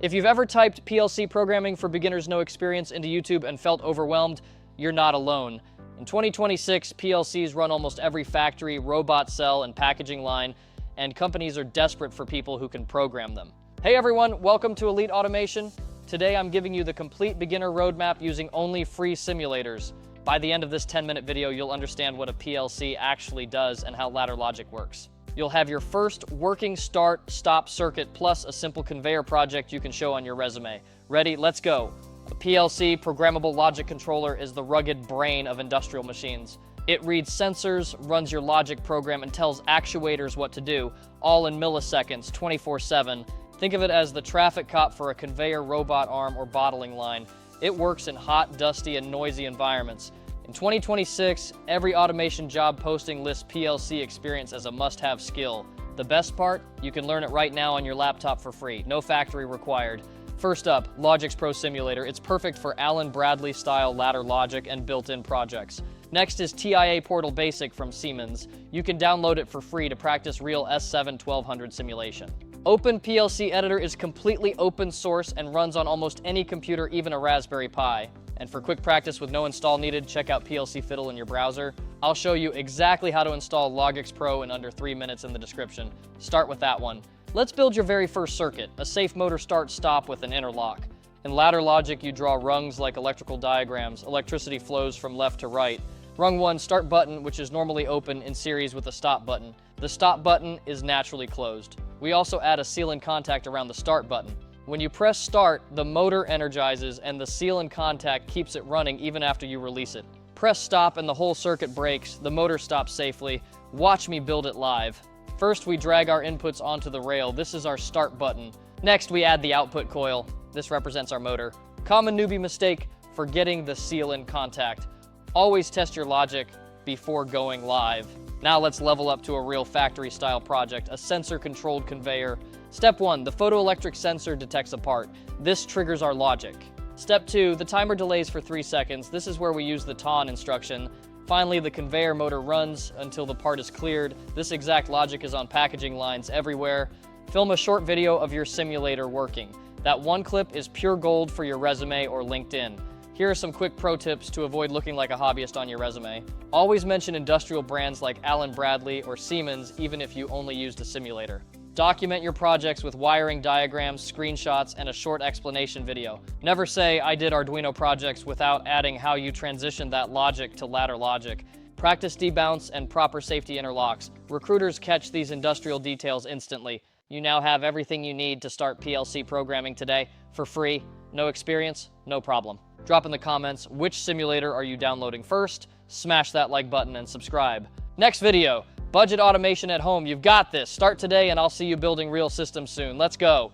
If you've ever typed PLC programming for beginners no experience into YouTube and felt overwhelmed, you're not alone. In 2026, PLCs run almost every factory, robot cell, and packaging line, and companies are desperate for people who can program them. Hey everyone, welcome to Elite Automation. Today I'm giving you the complete beginner roadmap using only free simulators. By the end of this 10-minute video, you'll understand what a PLC actually does and how ladder logic works. You'll have your first working start-stop circuit plus a simple conveyor project you can show on your resume. Ready? Let's go. A PLC, programmable logic controller, is the rugged brain of industrial machines. It reads sensors, runs your logic program, and tells actuators what to do, all in milliseconds, 24/7. Think of it as the traffic cop for a conveyor robot arm or bottling line. It works in hot, dusty, and noisy environments. In 2026, every automation job posting lists PLC experience as a must-have skill. The best part? You can learn it right now on your laptop for free. No factory required. First up, Logix Pro Simulator. It's perfect for Allen Bradley-style ladder logic and built-in projects. Next is TIA Portal Basic from Siemens. You can download it for free to practice real S7 1200 simulation. Open PLC Editor is completely open source and runs on almost any computer, even a Raspberry Pi. And for quick practice with no install needed, check out PLC Fiddle in your browser. I'll show you exactly how to install Logix Pro in under 3 minutes in the description. Start with that one. Let's build your very first circuit, a safe motor start-stop with an interlock. In ladder logic, you draw rungs like electrical diagrams. Electricity flows from left to right. Rung 1, start button, which is normally open in series with a stop button. The stop button is naturally closed. We also add a seal and contact around the start button. When you press start, the motor energizes and the seal and contact keeps it running even after you release it. Press stop and the whole circuit breaks. The motor stops safely. Watch me build it live. First, we drag our inputs onto the rail. This is our start button. Next, we add the output coil. This represents our motor. Common newbie mistake, forgetting the seal and contact. Always test your logic before going live. Now let's level up to a real factory-style project, a sensor-controlled conveyor. Step 1, the photoelectric sensor detects a part. This triggers our logic. Step 2, the timer delays for 3 seconds. This is where we use the TON instruction. Finally, the conveyor motor runs until the part is cleared. This exact logic is on packaging lines everywhere. Film a short video of your simulator working. That one clip is pure gold for your resume or LinkedIn. Here are some quick pro tips to avoid looking like a hobbyist on your resume. Always mention industrial brands like Allen Bradley or Siemens, even if you only used a simulator. Document your projects with wiring diagrams, screenshots, and a short explanation video. Never say, I did Arduino projects without adding how you transition that logic to ladder logic. Practice debounce and proper safety interlocks. Recruiters catch these industrial details instantly. You now have everything you need to start PLC programming today for free. No experience? No problem. Drop in the comments which simulator are you downloading first. Smash that like button and subscribe. Next video, budget automation at home. You've got this. Start today and I'll see you building real systems soon. Let's go.